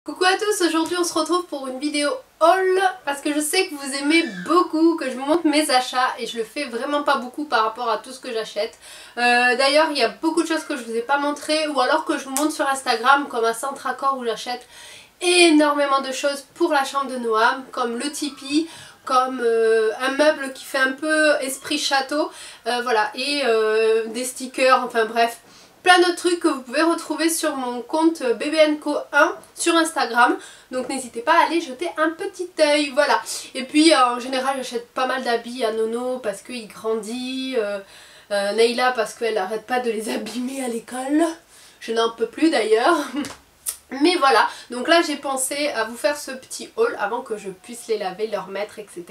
Coucou à tous, aujourd'hui on se retrouve pour une vidéo haul parce que je sais que vous aimez beaucoup que je vous montre mes achats et je le fais vraiment pas beaucoup par rapport à tout ce que j'achète. D'ailleurs il y a beaucoup de choses que je vous ai pas montré ou alors que je vous montre sur Instagram comme un centre accord où j'achète énormément de choses pour la chambre de Noam comme le Tipeee, comme un meuble qui fait un peu esprit château, voilà, et des stickers, enfin bref. Plein d'autres trucs que vous pouvez retrouver sur mon compte BBNco1 sur Instagram. Donc n'hésitez pas à aller jeter un petit œil, voilà. Et puis en général j'achète pas mal d'habits à Nono parce qu'il grandit. Neila parce qu'elle n'arrête pas de les abîmer à l'école. Je n'en peux plus d'ailleurs. Mais voilà, donc là j'ai pensé à vous faire ce petit haul avant que je puisse les laver, les remettre, etc.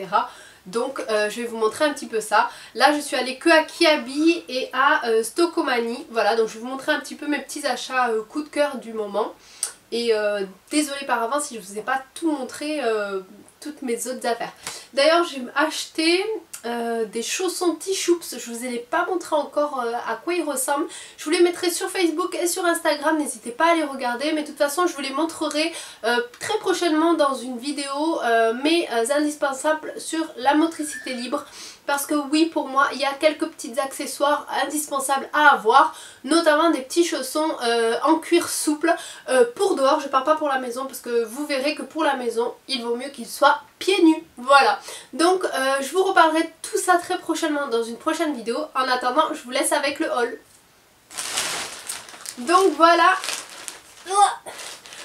Donc je vais vous montrer un petit peu ça. Là je suis allée que à Kiabi et à Stokomani. Voilà, donc je vais vous montrer un petit peu mes petits achats coup de cœur du moment. Et désolée par avance si je ne vous ai pas tout montré, toutes mes autres affaires. D'ailleurs j'ai acheté des chaussons T-Shoops, je vous ai pas montré encore à quoi ils ressemblent. Je vous les mettrai sur Facebook et sur Instagram, n'hésitez pas à les regarder. Mais de toute façon je vous les montrerai très prochainement dans une vidéo, mes indispensables sur la motricité libre. Parce que oui, pour moi, il y a quelques petits accessoires indispensables à avoir, notamment des petits chaussons en cuir souple pour dehors. Je parle pas pour la maison parce que vous verrez que pour la maison, il vaut mieux qu'ils soient pieds nus. Voilà. Donc je vous reparlerai de tout ça très prochainement dans une prochaine vidéo. En attendant, je vous laisse avec le haul. Donc voilà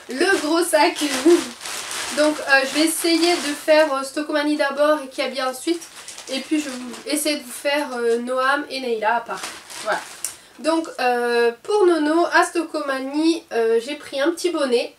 le gros sac. Donc je vais essayer de faire Stokomani d'abord et Kiabi ensuite. Et puis je vais essayer de vous faire Noam et Neila à part. Voilà. Donc pour Nono, à Stokomani, j'ai pris un petit bonnet.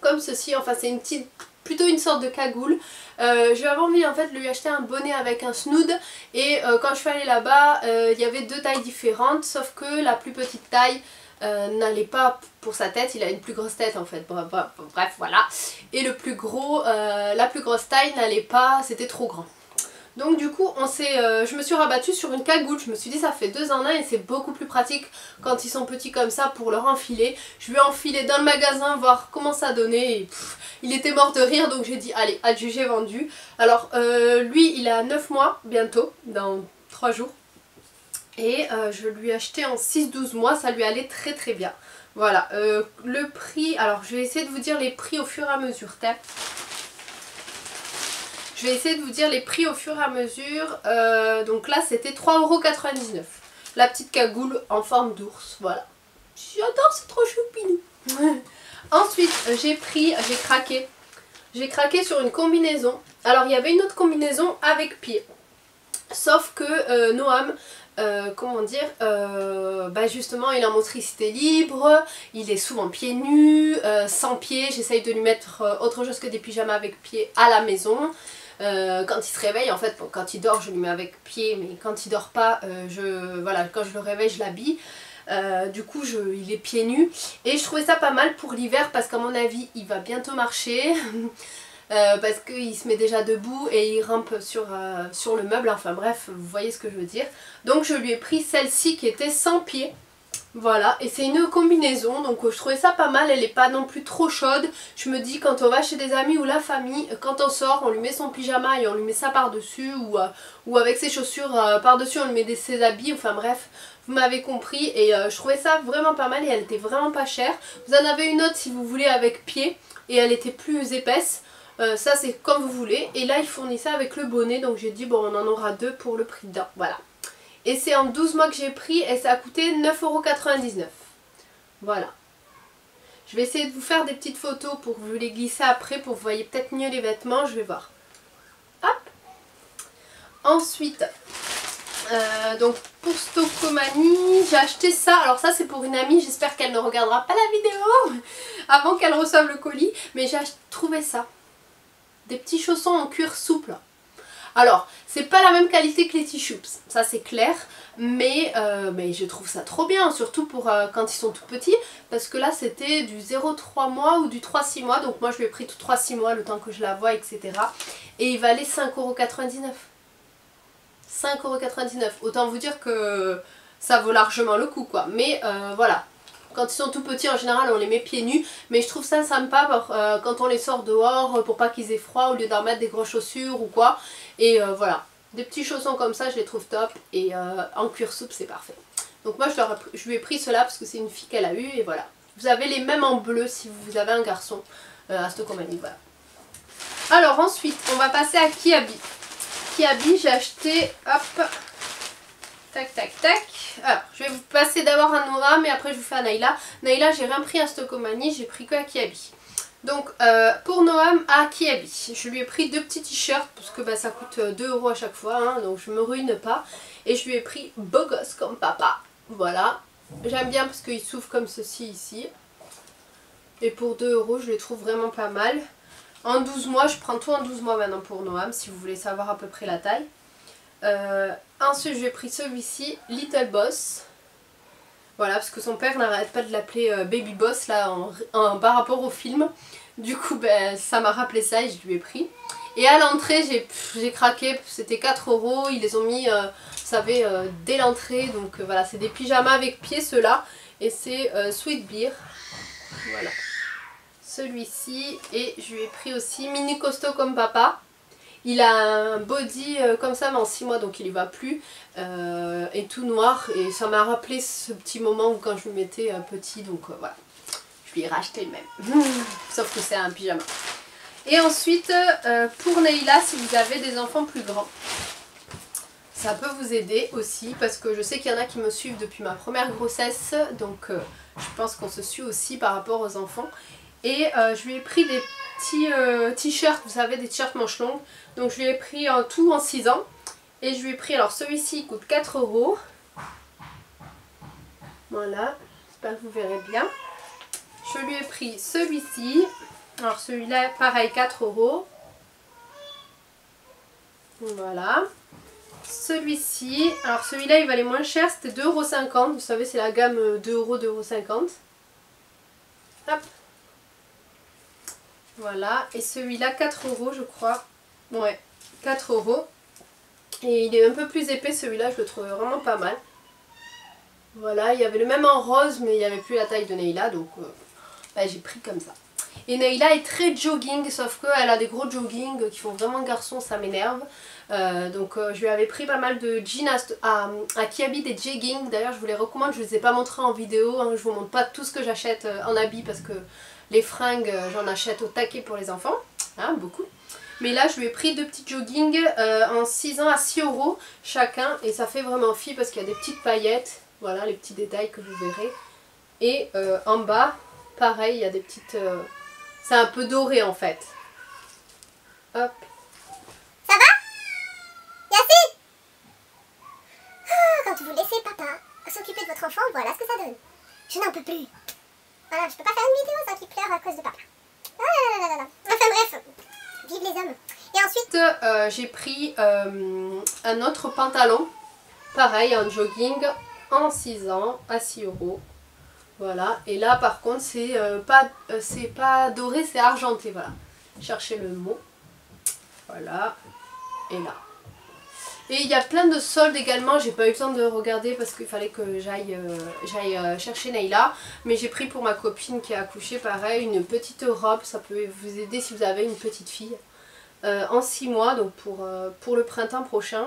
Comme ceci, enfin c'est une petite, plutôt une sorte de cagoule. J'avais envie en fait de lui acheter un bonnet avec un snood. Et quand je suis allée là-bas, il y avait deux tailles différentes. Sauf que la plus petite taille n'allait pas pour sa tête, il a une plus grosse tête en fait, bref voilà. Et le plus gros, la plus grosse taille n'allait pas, c'était trop grand. Donc du coup je me suis rabattue sur une cagoule. Je me suis dit ça fait 2 en 1 et c'est beaucoup plus pratique quand ils sont petits comme ça pour leur enfiler. Je lui ai enfilé dans le magasin voir comment ça donnait et il était mort de rire, donc j'ai dit allez, adjugé vendu. Alors lui il a 9 mois bientôt, dans 3 jours. Et je lui ai acheté en 6-12 mois, ça lui allait très très bien. Voilà, le prix, alors je vais essayer de vous dire les prix au fur et à mesure. Je vais essayer de vous dire les prix au fur et à mesure. Donc là c'était 3,99 €. La petite cagoule en forme d'ours, voilà. J'adore, c'est trop choupinou. Ensuite j'ai craqué. J'ai craqué sur une combinaison. Alors il y avait une autre combinaison avec pied. Sauf que Noam, comment dire, bah justement il est en motricité libre, il est souvent pieds nus, sans pieds. J'essaye de lui mettre autre chose que des pyjamas avec pieds à la maison. Quand il se réveille, en fait, bon, quand il dort je lui mets avec pied, mais quand il dort pas, voilà, quand je le réveille je l'habille. Du coup il est pieds nus et je trouvais ça pas mal pour l'hiver parce qu'à mon avis il va bientôt marcher. Parce qu'il se met déjà debout et il rampe sur le meuble, enfin bref, vous voyez ce que je veux dire. Donc je lui ai pris celle-ci qui était sans pied. Voilà, et c'est une combinaison, donc je trouvais ça pas mal, elle n'est pas non plus trop chaude. Je me dis quand on va chez des amis ou la famille, quand on sort, on lui met son pyjama et on lui met ça par-dessus, ou avec ses chaussures par-dessus on lui met ses habits, enfin bref, vous m'avez compris. Et je trouvais ça vraiment pas mal et elle était vraiment pas chère. Vous en avez une autre si vous voulez avec pied et elle était plus épaisse. Ça c'est comme vous voulez. Et là ils fournissent ça avec le bonnet, donc j'ai dit bon on en aura 2 pour le prix d'un, voilà. Et c'est en 12 mois que j'ai pris et ça a coûté 9,99 €. Voilà. Je vais essayer de vous faire des petites photos pour vous les glisser après pour que vous voyez peut-être mieux les vêtements, je vais voir. Hop. Ensuite, donc pour Stokomani, j'ai acheté ça. Alors ça c'est pour une amie, j'espère qu'elle ne regardera pas la vidéo avant qu'elle reçoive le colis. Mais j'ai trouvé ça. Des petits chaussons en cuir souple. Alors, c'est pas la même qualité que les T-Shoops, ça c'est clair, mais je trouve ça trop bien, surtout pour quand ils sont tout petits, parce que là c'était du 0,3 mois ou du 3,6 mois, donc moi je lui ai pris tout 3,6 mois, le temps que je la vois, etc. Et il valait 5,99 €. 5,99 €, autant vous dire que ça vaut largement le coup quoi, mais voilà. quand ils sont tout petits en général on les met pieds nus, mais je trouve ça sympa quand on les sort dehors pour pas qu'ils aient froid au lieu d'en mettre des grosses chaussures ou quoi. Et voilà, des petits chaussons comme ça je les trouve top et en cuir souple c'est parfait. Donc moi je lui ai pris cela parce que c'est une fille qu'elle a eu et voilà. Vous avez les mêmes en bleu si vous avez un garçon à cette compagnie, voilà. Alors ensuite on va passer à Kiabi. Kiabi j'ai acheté, hop, tac tac tac. Alors je vais vous passer d'abord à Noam et après je vous fais à Naïla. Naïla j'ai rien pris à Stocomanie, j'ai pris que à Kiabi. Donc pour Noam à Kiabi, je lui ai pris 2 petits t-shirts parce que bah, ça coûte 2 € à chaque fois, hein, donc je me ruine pas. Et je lui ai pris beau gosse comme papa, voilà. J'aime bien parce qu'il s'ouvre comme ceci ici. Et pour 2 € je les trouve vraiment pas mal. En 12 mois, je prends tout en 12 mois maintenant pour Noam si vous voulez savoir à peu près la taille. Ensuite j'ai pris celui-ci, Little Boss. Voilà, parce que son père n'arrête pas de l'appeler Baby Boss là par rapport au film. Du coup ben, ça m'a rappelé ça et je lui ai pris. Et à l'entrée j'ai craqué, c'était 4 €, ils les ont mis, vous savez, dès l'entrée. Donc voilà, c'est des pyjamas avec pieds ceux-là. Et c'est Sweet Beer. Voilà. Celui-ci, et je lui ai pris aussi mini costaud comme papa. Il a un body comme ça mais en 6 mois donc il y va plus et tout noir et ça m'a rappelé ce petit moment où quand je me mettais petit donc voilà. Je lui ai racheté le même. Sauf que c'est un pyjama. Et ensuite pour Neila, si vous avez des enfants plus grands, ça peut vous aider aussi parce que je sais qu'il y en a qui me suivent depuis ma première grossesse donc je pense qu'on se suit aussi par rapport aux enfants. Et je lui ai pris des petits t-shirts, vous savez, des t-shirts manches longues. Donc je lui ai pris en tout en 6 ans. Et je lui ai pris, alors celui-ci il coûte 4 €. Voilà, j'espère que vous verrez bien. Je lui ai pris celui-ci. Alors celui-là, pareil, 4 €. Voilà. Celui-ci, alors celui-là il valait moins cher, c'était 2,50 €. Vous savez, c'est la gamme 2 €, 2,50 €. Hop. Voilà, et celui-là 4 € je crois. Ouais, 4 €. Et il est un peu plus épais celui-là, je le trouvais vraiment pas mal. Voilà, il y avait le même en rose mais il n'y avait plus la taille de Neila donc bah, j'ai pris comme ça. Et Neila est très jogging sauf qu'elle a des gros jogging qui font vraiment garçon, ça m'énerve. Donc je lui avais pris pas mal de jeans à Kiabi, des jeggings. D'ailleurs je vous les recommande, je ne les ai pas montrés en vidéo, hein. Je vous montre pas tout ce que j'achète en habits parce que les fringues j'en achète au taquet pour les enfants, hein, beaucoup. Mais là je lui ai pris 2 petits joggings en 6 ans à 6 € chacun et ça fait vraiment fi parce qu'il y a des petites paillettes, voilà les petits détails que vous verrez. Et en bas pareil il y a des petites, c'est un peu doré en fait. Hop. Ça va Yacine? Quand vous laissez papa s'occuper de votre enfant, voilà ce que ça donne. Je n'en peux plus. Voilà, je peux pas faire une vidéo sans qu'il pleure à cause de papa. Ah là là là là. Enfin bref, vive les hommes. Et ensuite, j'ai pris un autre pantalon, pareil en jogging, en 6 ans, à 6 €. Voilà, et là par contre c'est pas doré, c'est argenté, voilà. Cherchez le mot. Voilà, et là. Et il y a plein de soldes également, j'ai pas eu le temps de regarder parce qu'il fallait que j'aille chercher Neila. Mais j'ai pris pour ma copine qui a accouché pareil une petite robe, ça peut vous aider si vous avez une petite fille. En 6 mois, donc pour le printemps prochain,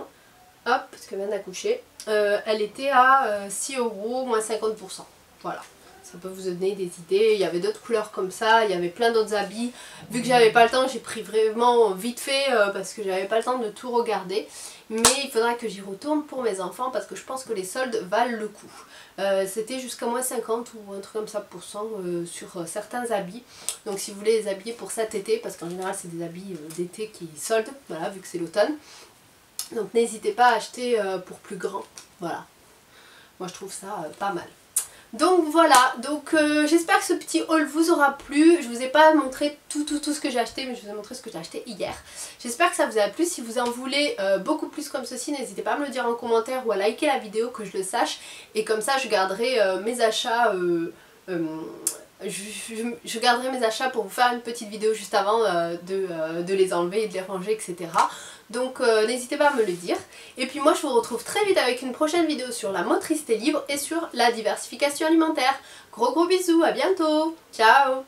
hop, parce qu'elle vient d'accoucher. Elle était à 6 €, moins 50%, voilà. Ça peut vous donner des idées, il y avait d'autres couleurs comme ça, il y avait plein d'autres habits. Vu que j'avais pas le temps, j'ai pris vraiment vite fait parce que j'avais pas le temps de tout regarder. Mais il faudra que j'y retourne pour mes enfants parce que je pense que les soldes valent le coup. C'était jusqu'à moins 50 ou un truc comme ça pour cent sur certains habits. Donc si vous voulez les habiller pour cet été, parce qu'en général c'est des habits d'été qui soldent, voilà, vu que c'est l'automne. Donc n'hésitez pas à acheter pour plus grand, voilà. Moi je trouve ça pas mal. Donc voilà, donc j'espère que ce petit haul vous aura plu. Je vous ai pas montré tout ce que j'ai acheté, mais je vous ai montré ce que j'ai acheté hier. J'espère que ça vous a plu. Si vous en voulez beaucoup plus comme ceci, n'hésitez pas à me le dire en commentaire ou à liker la vidéo que je le sache. Et comme ça je garderai mes achats je garderai mes achats pour vous faire une petite vidéo juste avant de les enlever et de les ranger, etc. Donc n'hésitez pas à me le dire. Et puis moi je vous retrouve très vite avec une prochaine vidéo sur la motricité libre et sur la diversification alimentaire. Gros bisous, à bientôt, ciao.